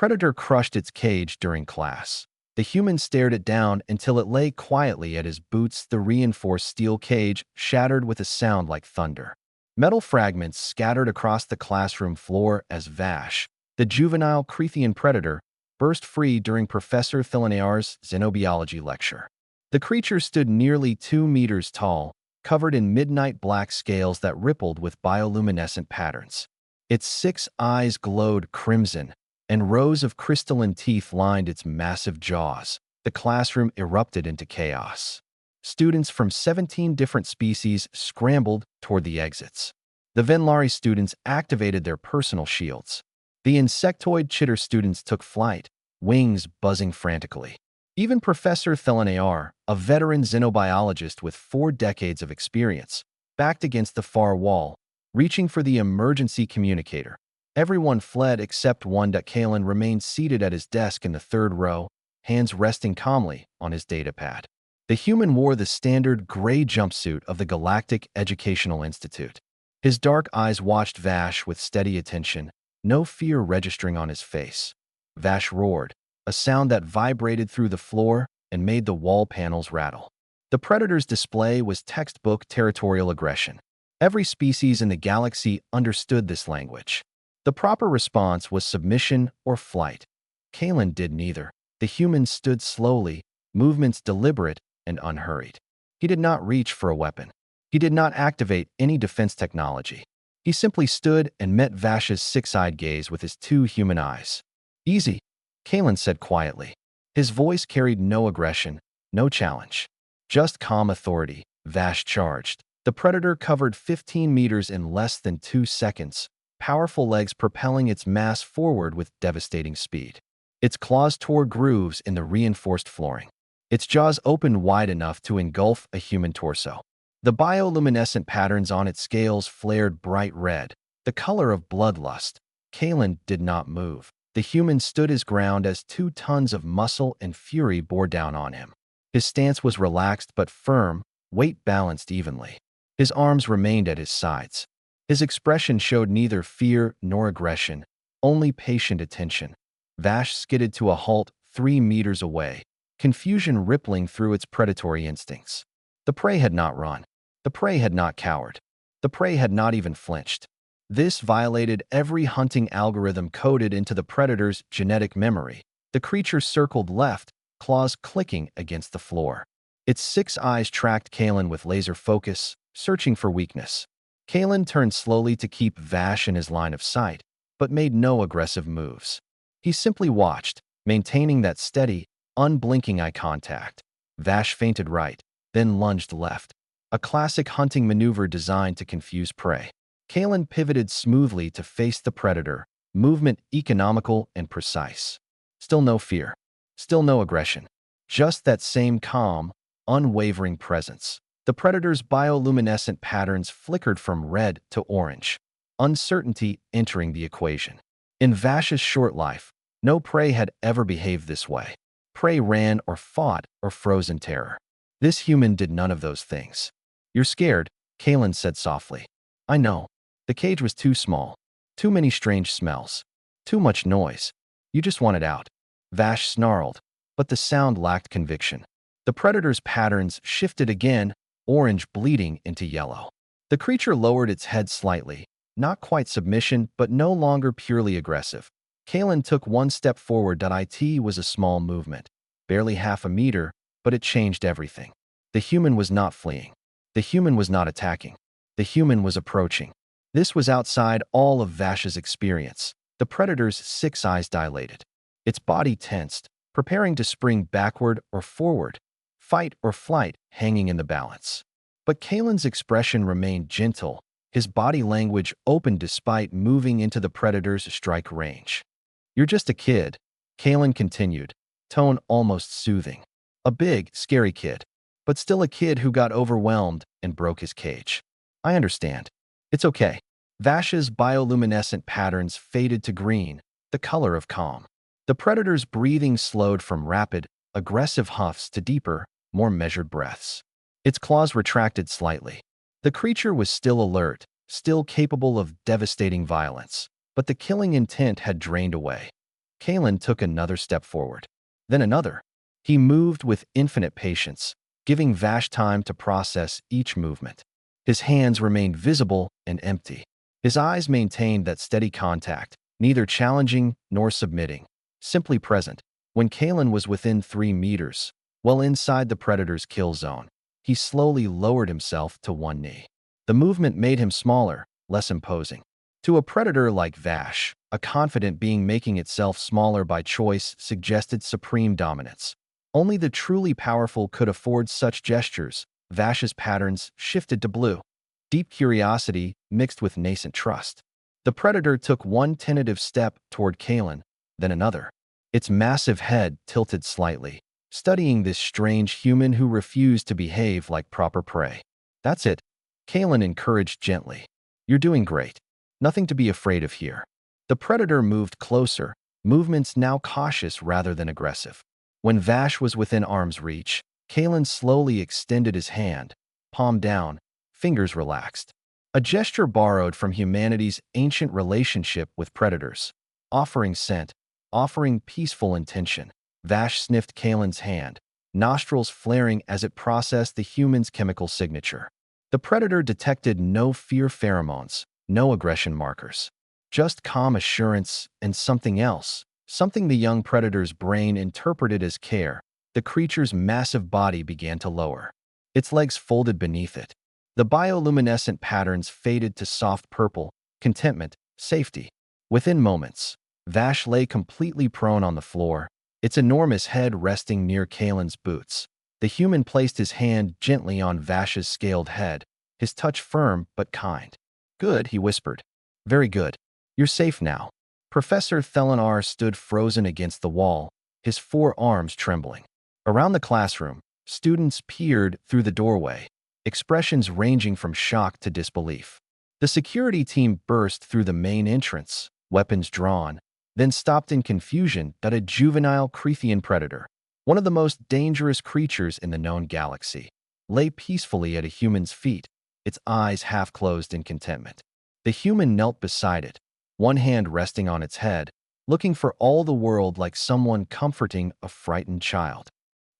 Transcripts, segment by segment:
predator crushed its cage during class. The human stared it down until it lay quietly at his boots. The reinforced steel cage shattered with a sound like thunder. Metal fragments scattered across the classroom floor as Vash, the juvenile Crethean predator, burst free during Professor Thilanaar's xenobiology lecture. The creature stood nearly 2 meters tall, covered in midnight black scales that rippled with bioluminescent patterns. Its 6 eyes glowed crimson, and rows of crystalline teeth lined its massive jaws. The classroom erupted into chaos. Students from 17 different species scrambled toward the exits. The Venlari students activated their personal shields. The insectoid chitter students took flight, wings buzzing frantically. Even Professor Thilanaar, a veteran xenobiologist with 4 decades of experience, backed against the far wall, reaching for the emergency communicator. Everyone fled except one. Kalen remained seated at his desk in the 3rd row, hands resting calmly on his datapad. The human wore the standard gray jumpsuit of the Galactic Educational Institute. His dark eyes watched Vash with steady attention, no fear registering on his face. Vash roared, a sound that vibrated through the floor and made the wall panels rattle. The predator's display was textbook territorial aggression. Every species in the galaxy understood this language. The proper response was submission or flight. Kalen did neither. The human stood slowly, movements deliberate and unhurried. He did not reach for a weapon. He did not activate any defense technology. He simply stood and met Vash's 6-eyed gaze with his 2 human eyes. "Easy," Kalen said quietly. His voice carried no aggression, no challenge. Just calm authority. Vash charged. The predator covered 15 meters in less than 2 seconds, powerful legs propelling its mass forward with devastating speed. Its claws tore grooves in the reinforced flooring. Its jaws opened wide enough to engulf a human torso. The bioluminescent patterns on its scales flared bright red, the color of bloodlust. Kalen did not move. The human stood his ground as 2 tons of muscle and fury bore down on him. His stance was relaxed but firm, weight balanced evenly. His arms remained at his sides. His expression showed neither fear nor aggression, only patient attention. Vash skidded to a halt 3 meters away, confusion rippling through its predatory instincts. The prey had not run. The prey had not cowered. The prey had not even flinched. This violated every hunting algorithm coded into the predator's genetic memory. The creature circled left, claws clicking against the floor. Its 6 eyes tracked Kalen with laser focus, searching for weakness. Kalen turned slowly to keep Vash in his line of sight, but made no aggressive moves. He simply watched, maintaining that steady, unblinking eye contact. Vash feinted right, then lunged left. A classic hunting maneuver designed to confuse prey. Kalen pivoted smoothly to face the predator, movement economical and precise. Still no fear. Still no aggression. Just that same calm, unwavering presence. The predator's bioluminescent patterns flickered from red to orange, uncertainty entering the equation. In Vash's short life, no prey had ever behaved this way. Prey ran or fought or froze in terror. This human did none of those things. "You're scared," Kalen said softly. "I know. The cage was too small. Too many strange smells. Too much noise. You just want it out." Vash snarled, but the sound lacked conviction. The predator's patterns shifted again, orange bleeding into yellow. The creature lowered its head slightly, not quite submission, but no longer purely aggressive. Kalen took 1 step forward. It was a small movement, barely half a meter, but it changed everything. The human was not fleeing. The human was not attacking. The human was approaching. This was outside all of Vash's experience. The predator's 6 eyes dilated. Its body tensed, preparing to spring backward or forward, fight or flight hanging in the balance. But Kalen's expression remained gentle, his body language open despite moving into the predator's strike range. "You're just a kid," Kalen continued, tone almost soothing. "A big, scary kid, but still a kid who got overwhelmed and broke his cage. I understand. It's okay." Vash's bioluminescent patterns faded to green, the color of calm. The predator's breathing slowed from rapid, aggressive huffs to deeper, more measured breaths. Its claws retracted slightly. The creature was still alert, still capable of devastating violence, but the killing intent had drained away. Kalen took another step forward. Then another. He moved with infinite patience, giving Vash time to process each movement. His hands remained visible and empty. His eyes maintained that steady contact, neither challenging nor submitting, simply present. When Kalen was within 3 meters, well inside the predator's kill zone, he slowly lowered himself to one knee. The movement made him smaller, less imposing. To a predator like Vash, a confident being making itself smaller by choice suggested supreme dominance. Only the truly powerful could afford such gestures. Vash's patterns shifted to blue. Deep curiosity mixed with nascent trust. The predator took one tentative step toward Kalen, then another. Its massive head tilted slightly, studying this strange human who refused to behave like proper prey. "That's it," Kalen encouraged gently. "You're doing great. Nothing to be afraid of here." The predator moved closer, movements now cautious rather than aggressive. When Vash was within arm's reach, Kalen slowly extended his hand, palm down, fingers relaxed. A gesture borrowed from humanity's ancient relationship with predators, offering scent, offering peaceful intention. Vash sniffed Kalen's hand, nostrils flaring as it processed the human's chemical signature. The predator detected no fear pheromones, no aggression markers. Just calm assurance and something else, something the young predator's brain interpreted as care. The creature's massive body began to lower. Its legs folded beneath it. The bioluminescent patterns faded to soft purple, contentment, safety. Within moments, Vash lay completely prone on the floor, its enormous head resting near Kalen's boots. The human placed his hand gently on Vash's scaled head, his touch firm but kind. "Good," he whispered. "Very good. You're safe now." Professor Thelenar stood frozen against the wall, his 4 arms trembling. Around the classroom, students peered through the doorway, expressions ranging from shock to disbelief. The security team burst through the main entrance, weapons drawn, then stopped in confusion at a juvenile Creathian predator, one of the most dangerous creatures in the known galaxy, lay peacefully at a human's feet, its eyes half closed in contentment. The human knelt beside it, one hand resting on its head, looking for all the world like someone comforting a frightened child.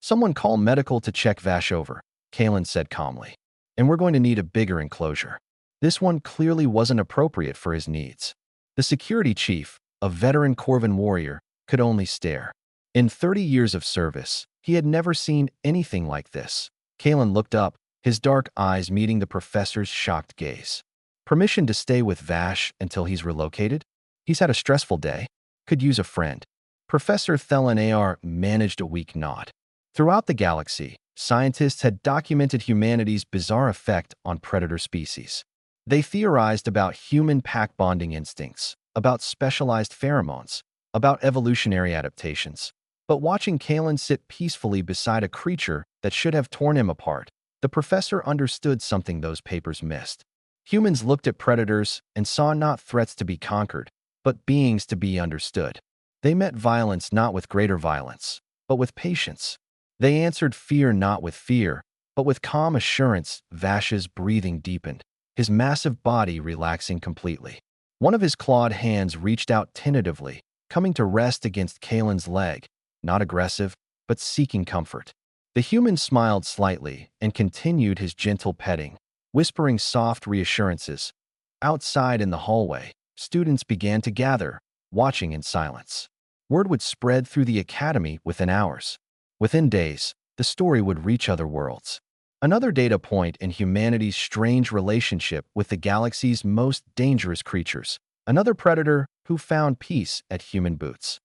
"Someone call medical to check Vash over," Kalen said calmly. "And we're going to need a bigger enclosure. This one clearly wasn't appropriate for his needs." The security chief, a veteran Corvan warrior, could only stare. In 30 years of service, he had never seen anything like this. Kalen looked up, his dark eyes meeting the professor's shocked gaze. "Permission to stay with Vash until he's relocated? He's had a stressful day. Could use a friend." Professor Thelenar managed a weak nod. Throughout the galaxy, scientists had documented humanity's bizarre effect on predator species. They theorized about human pack bonding instincts, about specialized pheromones, about evolutionary adaptations. But watching Kalen sit peacefully beside a creature that should have torn him apart, the professor understood something those papers missed. Humans looked at predators and saw not threats to be conquered, but beings to be understood. They met violence not with greater violence, but with patience. They answered fear not with fear, but with calm assurance. Vash's breathing deepened, his massive body relaxing completely. One of his clawed hands reached out tentatively, coming to rest against Kalen's leg, not aggressive, but seeking comfort. The human smiled slightly and continued his gentle petting, whispering soft reassurances. Outside in the hallway, students began to gather, watching in silence. Word would spread through the academy within hours. Within days, the story would reach other worlds. Another data point in humanity's strange relationship with the galaxy's most dangerous creatures. Another predator who found peace at human boots.